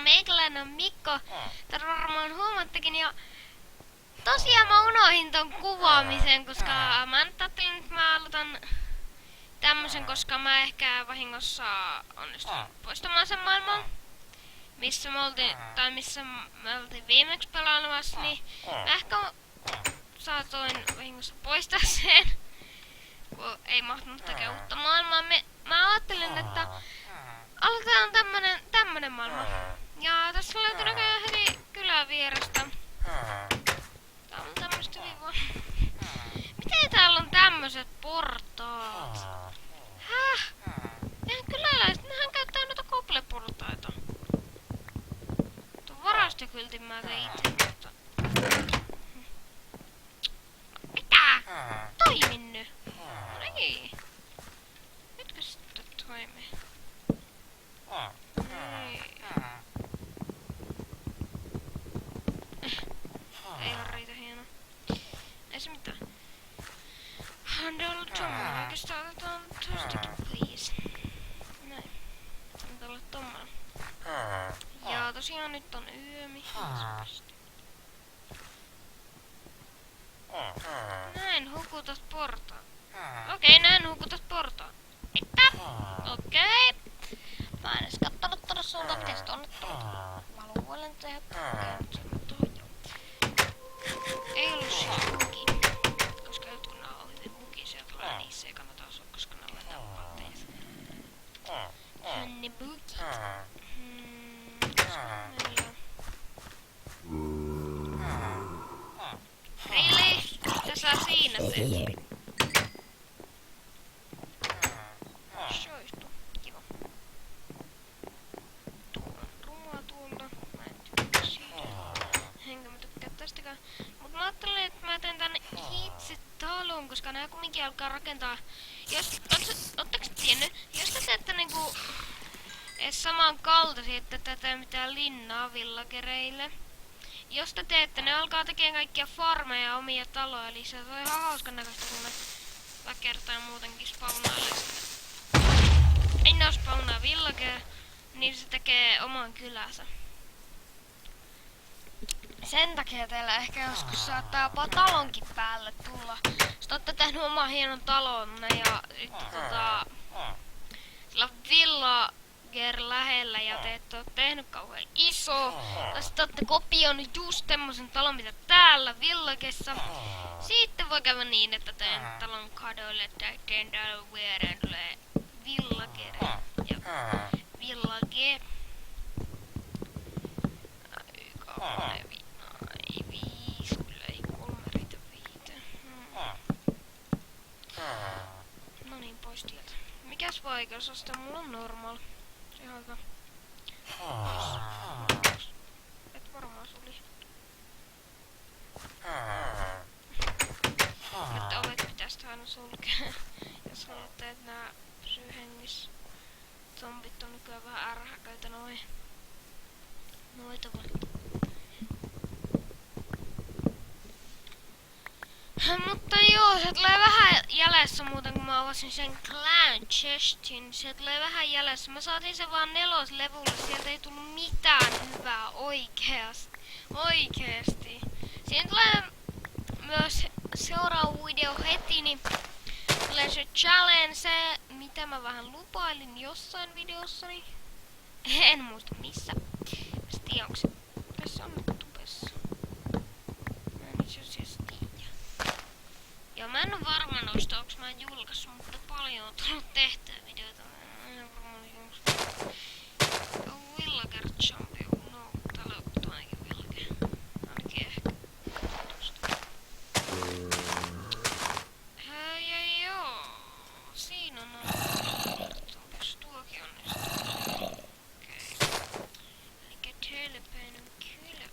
meikäläinen on Mikko. Tää varmaan huomattekin ja tosiaan mä unohin ton kuvaamisen, koska mä nyt ajattelin, että mä aloitan tämmösen, koska mä ehkä vahingossa onnistun poistamaan sen maailman, missä me oltiin, tai missä me oltiin viimeksi pelaamassa, niin mä ehkä saatoin vahingossa poistaa sen, kun ei mahtunut tekemään uutta maailmaa. Mä ajattelin, että aloitetaan tämmönen maailma. Ja tässä löytyy näköjään heti kylän vierestä. Tää on tämmöstä viivaa. Miten täällä on tämmöset portaat? Häh? Eihän kyläläiset, nehän käyttää noita kopleportaita. Tuon varastokyltin mä tein itse, mutta... Mitä? Toimin nyt. No niin. Nytkö sitten toimii? Niin. Ei oo riitä hienoa. Ei se mitään. Handle tommonen. Oikeastaan otetaan tostakin, please. Näin. Antaa olla tommonen. Ja tosiaan nyt on yömi. Näin hukutat portaan. Okei, näin hukutat portaan. Että? Okei. Mä en edes kattonut tonne suuntaan, miten se tonne tuot. Mä luulen tehdä ei ollut siis bugi. Koska jotkut nää on hyvin bugisia, tulee niissä ei kannata asua, koska nää voi tappaa teitä. Se on ne bugit. Really? Sä saa siinä tehdä. Shoistu. Kiva. Tuolla on rumua tuolta. Mä en tykkää siitä. Enkä mä tykkää tästäkään. Mut mä ajattelin, että mä teen tänne itse talon, koska nää kumminkin alkaa rakentaa. Ootteko tiennyt? Jos te teette niinku edes samankaltaisia, että tätä mitään linnaa villagereille. Jos te teette, ne alkaa tekemään kaikkia farmeja ja omia taloja, eli se on ihan hauskan näköistä, kun ne väkertaa ja muutenkin spawnailee sinne. Ei ne oo spawnaa villagere, niin se tekee oman kylänsä. Sen takia teillä ehkä joskus saattaa jopa talonkin päälle tulla. Jos te ootte tehnyt oman hienon talonne ja sillä on villager lähellä ja te ette oo tehnyt kauhean iso. Tai sit ootte kopioinut just semmosen talon mitä täällä villagessa. Sitten voi käydä niin, että teen talon kadoille tai teen talon viereen tulee villager ja village. Ei 5, kyllä ei 3 riitä 5. No niin, pois tieltä. Mikäs vaikeusaste? Mulla on normal. Se on hyvä. Pois. Et varmaan suli. Että ovet pitäis aina sulkea. Jos haluatte, että nää pysyy hengissä. Zombit on nykyään vähän ärhäköitä noita voi. Mutta joo, se tulee vähän jäljessä muuten kun mä avasin sen clan chestin. Se tulee vähän jäljessä. Mä saatiin sen vaan 4. levulle. Sieltä ei tullut mitään hyvää oikeesti. Siinä tulee myös seuraava video heti, niin tulee se challenge, se mitä mä vähän lupailin jossain videossani. En muista missä. Mä tiedä onko se. Tässä on nyt tubessa. Mä en itse asiassa tiedä. Ja mä en oo varma noista, onks mä julkaissut, mutta paljon on tullut tehtyä videoita. Mä en oo varmaan julkaissut. Villager Champion, no täällä on ainakin Villager. Ainakin ehkä. Tosta. Ja joo. Siinä on jos tuokin onnistuu. Okei. Elikkä Telepen on kylä.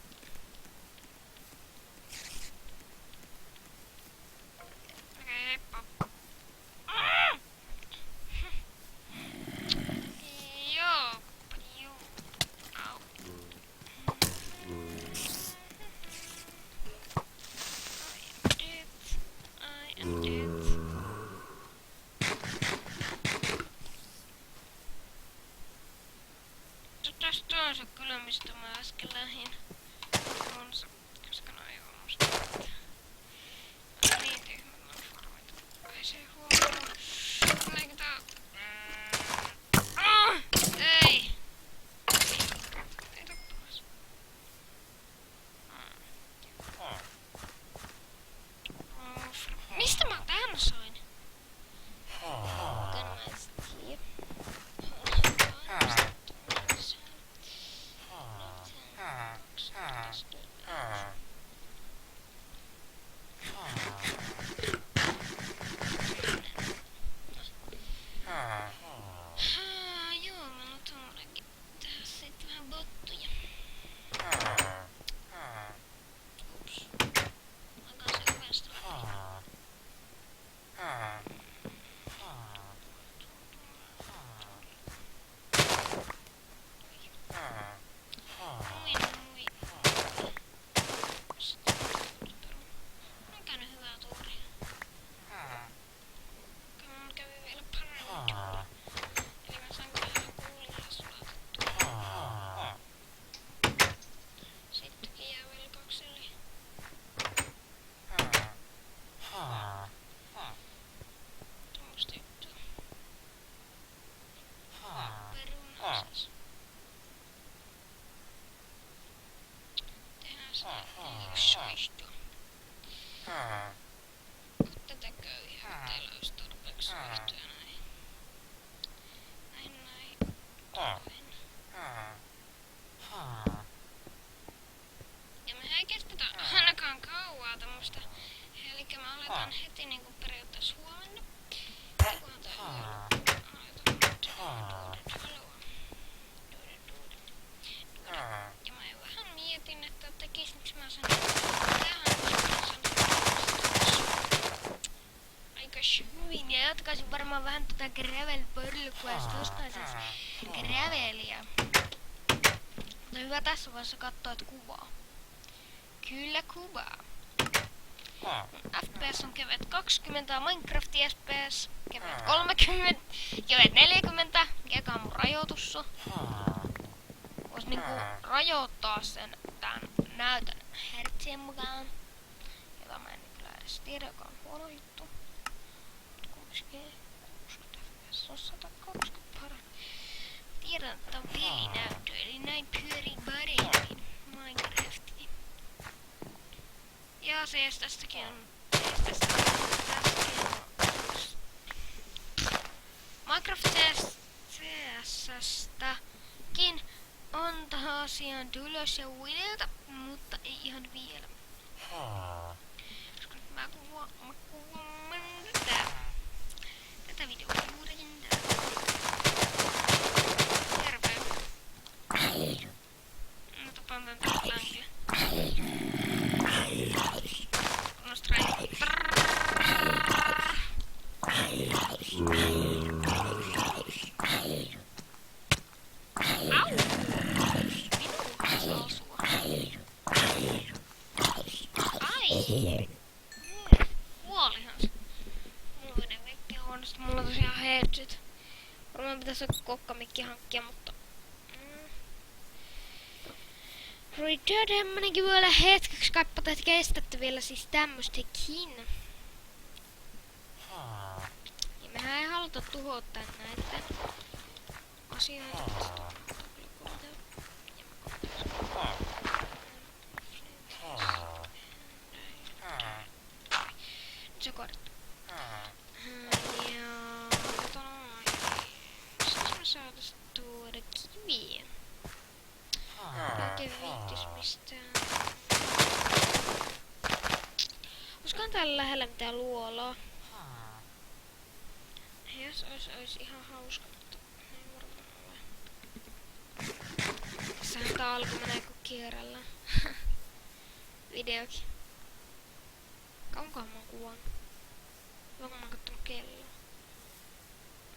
Okei, heippa. Joo. Juu. Au. I am dead. Tästä on se kyllä katsoa mistä mä äsken lähdin. Koska noin on musta. On niin tyhmät noin farmit. Ai se huomaa. Tuleeko tää? Ei! Ei tappamas. Mistä mä tän sain? Joo, mä oon tommonenkin. Tehdä sitten vähän bottuja. Ups. Alkaa se ovesta. On käynyt hyvää tuuria. Mun kävi vielä paremmin. Eli mä sain kyllä kuulilla sulatettua. Sittenkin jää vielä 2 yli. Tuommoista juttua. Peruna siis. Tehdään sitä soistoa. Tätä köyhiä, kun teillä olisi tarpeeksi soistoja näin. Näin. Ja me ei kestetä ainakaan kauaa tämmöstä. Elikkä mä aletaan heti niinku periaatteessa huomenna. Kunhan tää aletaan nyt ja mä vähän mietin, että tekisinkö mä sen tähän, koska aika hyvin. Ja jatkaisin varmaan vähän tota gravel-pörlykua, ja sit ostaisin gravelia. Mutta hyvä tässä vaiheessa katsoa, että kuvaa. Kyllä kuvaa. FPS on kevyet 20, Minecraftin FPS kevyet 30, kevyet 40, mikä on mun rajoitus. Vois niinku rajoittaa sen tän näytön hertsien mukaan. Jota mä en kyllä edes tiedä, joka on huono juttu. Mut kumminkin 60 FPS on 120 paremmin. Tiedän, että on pelinäyttö, eli näin pyörii paremmin Minecraftiin. Ja CS tästäkin on... Minecraft CS:stäkin on tosiaan tulossa videota, mutta ei ihan vielä. Koska nyt mä kuvaan tätä videota juurikin täällä. Terve. Mä tapaan tän tästä länkille. Kuolihan se. Mulla menee mikki huonosti, mulla on tosiaan headset. Varmaan pitäis joku kokkamikki hankkia, mutta... Retardemmonenkin voi olla hetkeksi kaipata, että kestätte vielä siis tämmöstäkin. Ja mehän ei haluta tuhota näitä asioita. Nyt se korjattu. Ja... Mistäs me saatais tuoda kiviä? Oikein viittis mistään. Olisikohan täällä lähellä mitään luolaa? Jos ois ihan hauska, mutta ei varmaan ole. Tässähän tää alku menee kun kierrellä. Videokin. Kauankohan mä oon kuvannut? Onko mä oon kattonut kelloa?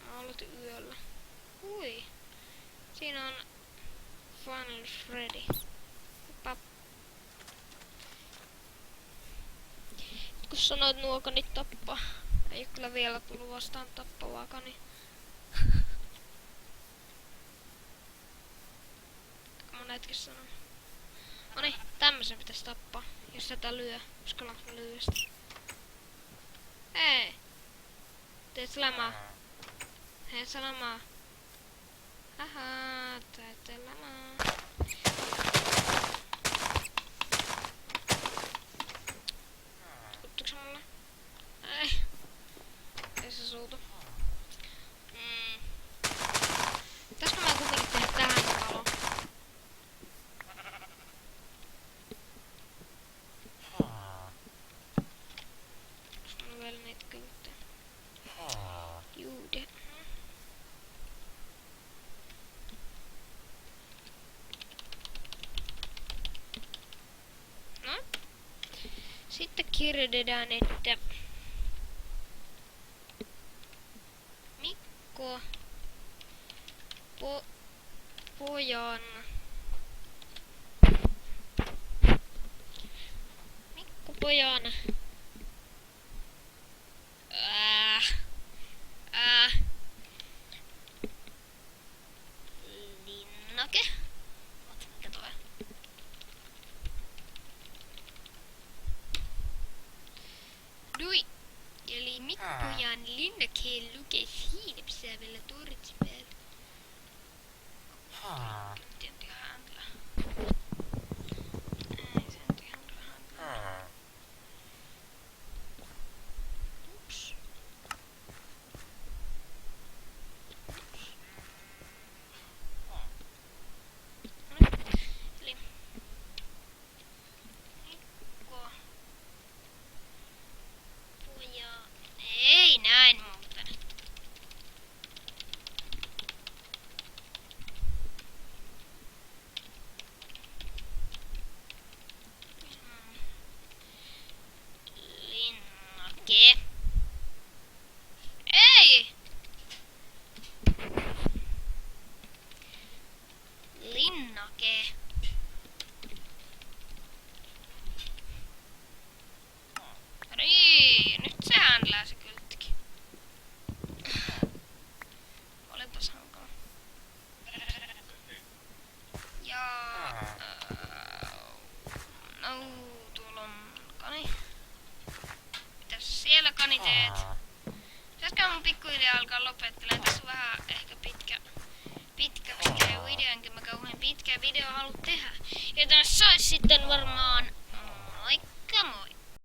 Mä aloitin yöllä. Hui. Siinä on Final Freddy. Pap. Kun sanoit nuokonit tappaa. Ei oo kyllä vielä tullut vastaan tappavaakaan, niin... näetkin sanoa. Noniin, tämmösen pitäis tappaa. Jos tätä lyö. Uskallanko mä lyödä sitä? Ei. Teet sä lämää. Teet sä lämää. Haha, teet lämää. Kuttuuko se mulle? Ei. Ei se suutu. Pitäisikö mä kuitenkin tehdä tähän talo? Onks mulla vielä niitä kylttejä? Juude. No. Sitten kirjoitetaan, että Mikko Pojan Mikko Pojan linnake. Oot, mikä toi? Dui. Eli Mikko Pojan linnake lukee siinä pisäävällä tortsi päällä. Ei se nyt ihan handla. Ups. Eli Mikko Poja. Ei näin muuten. Linnake. Ei! Linnake. Niin, nyt se händlää se kylttikin. Olipas hankala. Ja... no, tuolla on kani. Mitäs siellä kani teet? Pitäisikö mun pikkuhiljaa alkaa lopettelemaan? Tässä on vähän ehkä pitkä video, enkä mä kauhean pitkä video halua tehdä. Joten se olisi sitten varmaan moikka moi!